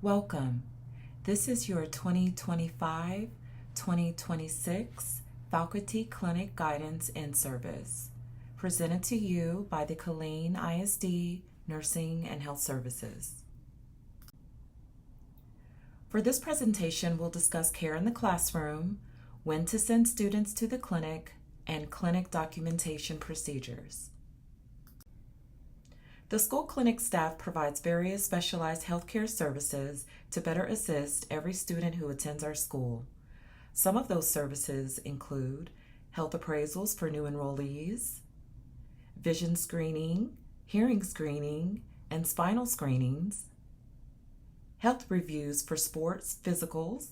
Welcome. This is your 2025-2026 Faculty Clinic Guidance and Service, presented to you by the KISD Nursing and Health Services. For this presentation, we'll discuss care in the classroom, when to send students to the clinic, and clinic documentation procedures. The school clinic staff provides various specialized healthcare services to better assist every student who attends our school. Some of those services include health appraisals for new enrollees, vision screening, hearing screening, and spinal screenings, health reviews for sports physicals,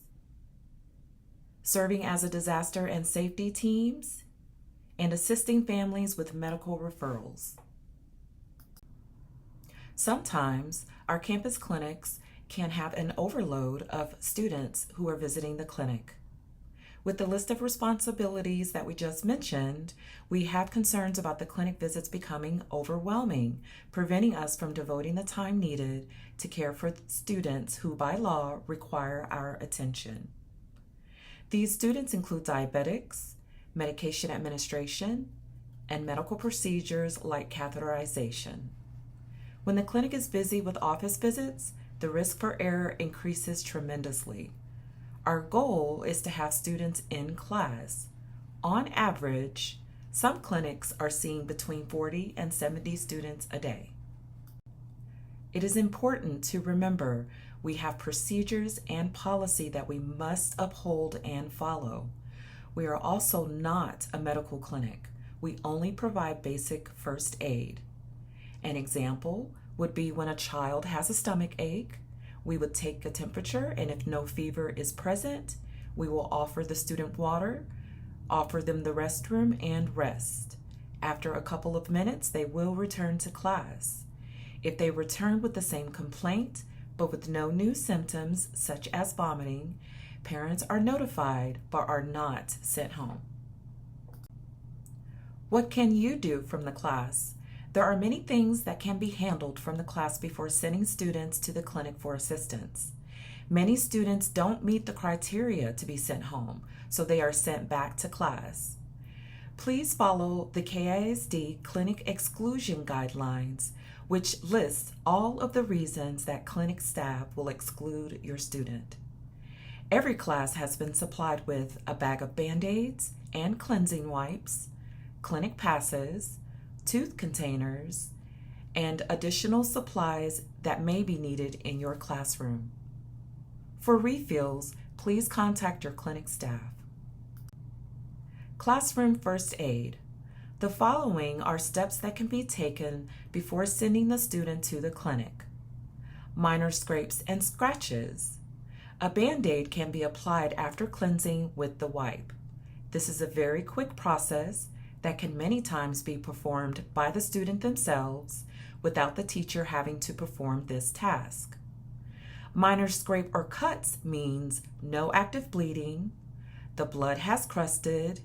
serving as a disaster and safety teams, and assisting families with medical referrals. Sometimes our campus clinics can have an overload of students who are visiting the clinic. With the list of responsibilities that we just mentioned, we have concerns about the clinic visits becoming overwhelming, preventing us from devoting the time needed to care for students who by law require our attention. These students include diabetics, medication administration, and medical procedures like catheterization. When the clinic is busy with office visits, the risk for error increases tremendously. Our goal is to have students in class. On average, some clinics are seeing between 40 and 70 students a day. It is important to remember we have procedures and policy that we must uphold and follow. We are also not a medical clinic. We only provide basic first aid. An example would be when a child has a stomach ache, we would take a temperature, and if no fever is present, we will offer the student water, offer them the restroom, and rest. After a couple of minutes, they will return to class. If they return with the same complaint, but with no new symptoms such as vomiting, parents are notified but are not sent home. What can you do from the class? There are many things that can be handled from the class before sending students to the clinic for assistance. Many students don't meet the criteria to be sent home, so they are sent back to class. Please follow the KISD Clinic Exclusion Guidelines, which lists all of the reasons that clinic staff will exclude your student. Every class has been supplied with a bag of Band-Aids and cleansing wipes, clinic passes, tooth containers, and additional supplies that may be needed in your classroom. For refills, please contact your clinic staff. Classroom first aid. The following are steps that can be taken before sending the student to the clinic. Minor scrapes and scratches. A Band-Aid can be applied after cleansing with the wipe. This is a very quick process that can many times be performed by the student themselves without the teacher having to perform this task. Minor scrape or cuts means no active bleeding, the blood has crusted,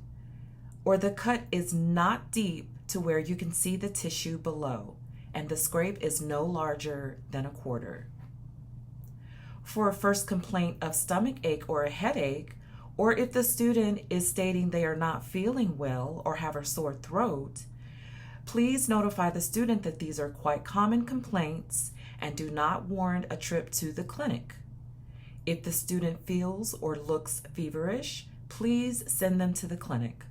or the cut is not deep to where you can see the tissue below, and the scrape is no larger than a quarter. For a first complaint of stomach ache or a headache, or if the student is stating they are not feeling well or have a sore throat, please notify the student that these are quite common complaints and do not warrant a trip to the clinic. If the student feels or looks feverish, please send them to the clinic.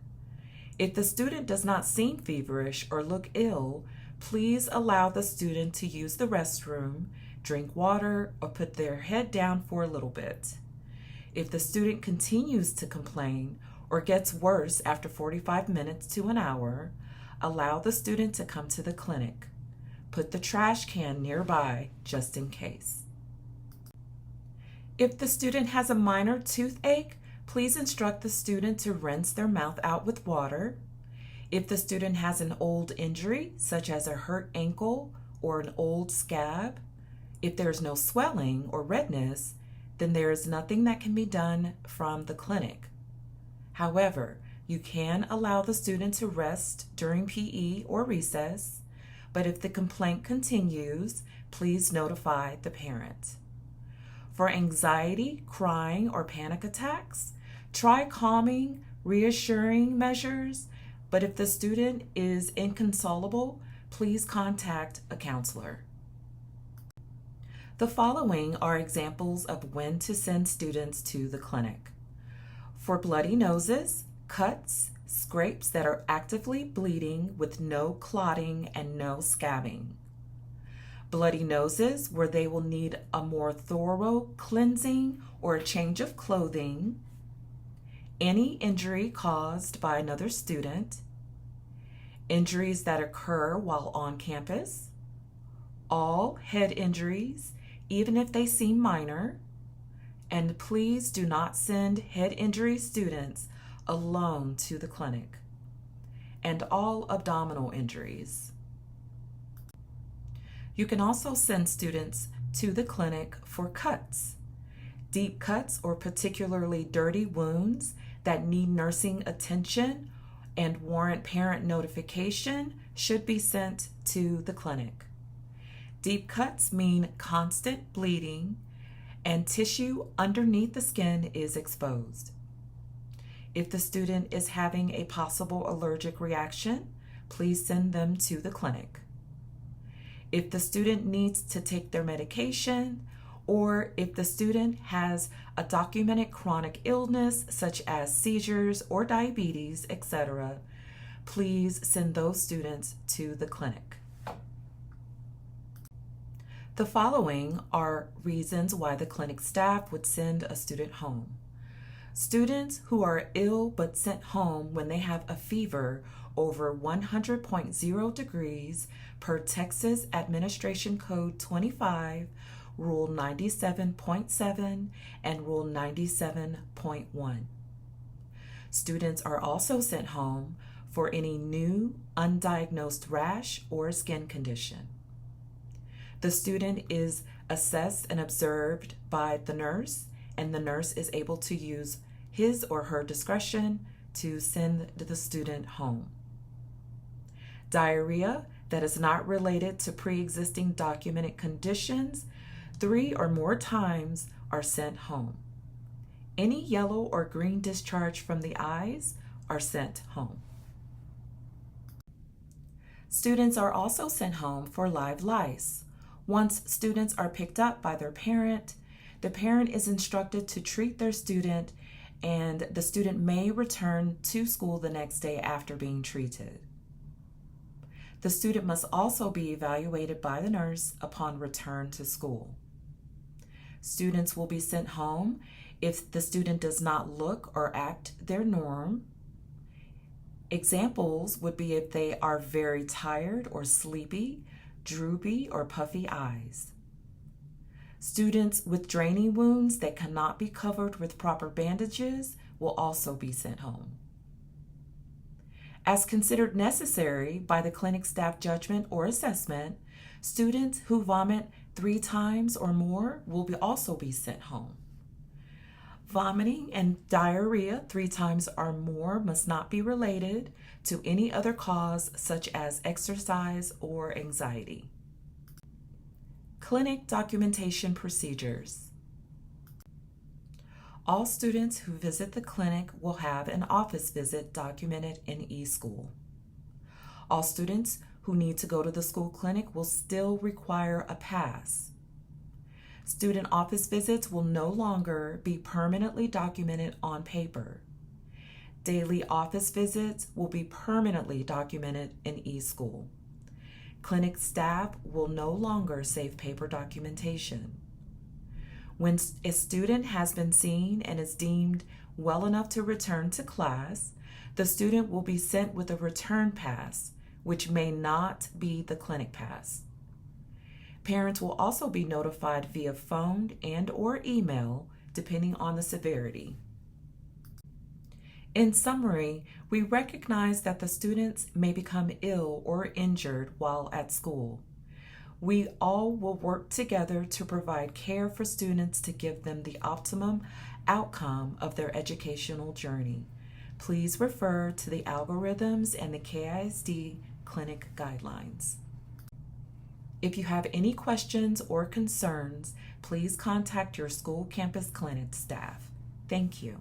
If the student does not seem feverish or look ill, please allow the student to use the restroom, drink water, or put their head down for a little bit. If the student continues to complain or gets worse after 45 minutes to an hour, allow the student to come to the clinic. Put the trash can nearby just in case. If the student has a minor toothache, please instruct the student to rinse their mouth out with water. If the student has an old injury, such as a hurt ankle or an old scab, if there is no swelling or redness, then there is nothing that can be done from the clinic. However, you can allow the student to rest during PE or recess, but if the complaint continues, please notify the parent. For anxiety, crying, or panic attacks, try calming, reassuring measures, but if the student is inconsolable, please contact a counselor. The following are examples of when to send students to the clinic. For bloody noses, cuts, scrapes that are actively bleeding with no clotting and no scabbing. Bloody noses where they will need a more thorough cleansing or a change of clothing. Any injury caused by another student. Injuries that occur while on campus. All head injuries, even if they seem minor. And please do not send head injury students alone to the clinic. And all abdominal injuries. You can also send students to the clinic for cuts. Deep cuts or particularly dirty wounds that need nursing attention and warrant parent notification should be sent to the clinic. Deep cuts mean constant bleeding and tissue underneath the skin is exposed. If the student is having a possible allergic reaction, please send them to the clinic. If the student needs to take their medication, or if the student has a documented chronic illness such as seizures or diabetes, etc., please send those students to the clinic. The following are reasons why the clinic staff would send a student home. Students who are ill but sent home when they have a fever over 100.0 degrees per Texas Administration Code 25, Rule 97.7 and Rule 97.1. Students are also sent home for any new undiagnosed rash or skin condition. The student is assessed and observed by the nurse, and the nurse is able to use his or her discretion to send the student home. Diarrhea that is not related to pre-existing documented conditions 3 or more times are sent home. Any yellow or green discharge from the eyes are sent home. Students are also sent home for live lice. Once students are picked up by their parent, the parent is instructed to treat their student, and the student may return to school the next day after being treated. The student must also be evaluated by the nurse upon return to school. Students will be sent home if the student does not look or act their norm. Examples would be if they are very tired or sleepy, droopy or puffy eyes. Students with draining wounds that cannot be covered with proper bandages will also be sent home. As considered necessary by the clinic staff judgment or assessment, students who vomit 3 times or more will also be sent home. Vomiting and diarrhea 3 times or more must not be related to any other cause such as exercise or anxiety. Clinic documentation procedures. All students who visit the clinic will have an office visit documented in eSchool. All students who need to go to the school clinic will still require a pass. Student office visits will no longer be permanently documented on paper. Daily office visits will be permanently documented in eSchool. Clinic staff will no longer save paper documentation. When a student has been seen and is deemed well enough to return to class, the student will be sent with a return pass, which may not be the clinic pass. Parents will also be notified via phone and/or email, depending on the severity. In summary, we recognize that the students may become ill or injured while at school. We all will work together to provide care for students to give them the optimum outcome of their educational journey. Please refer to the algorithms and the KISD clinic guidelines. If you have any questions or concerns, please contact your school campus clinic staff. Thank you.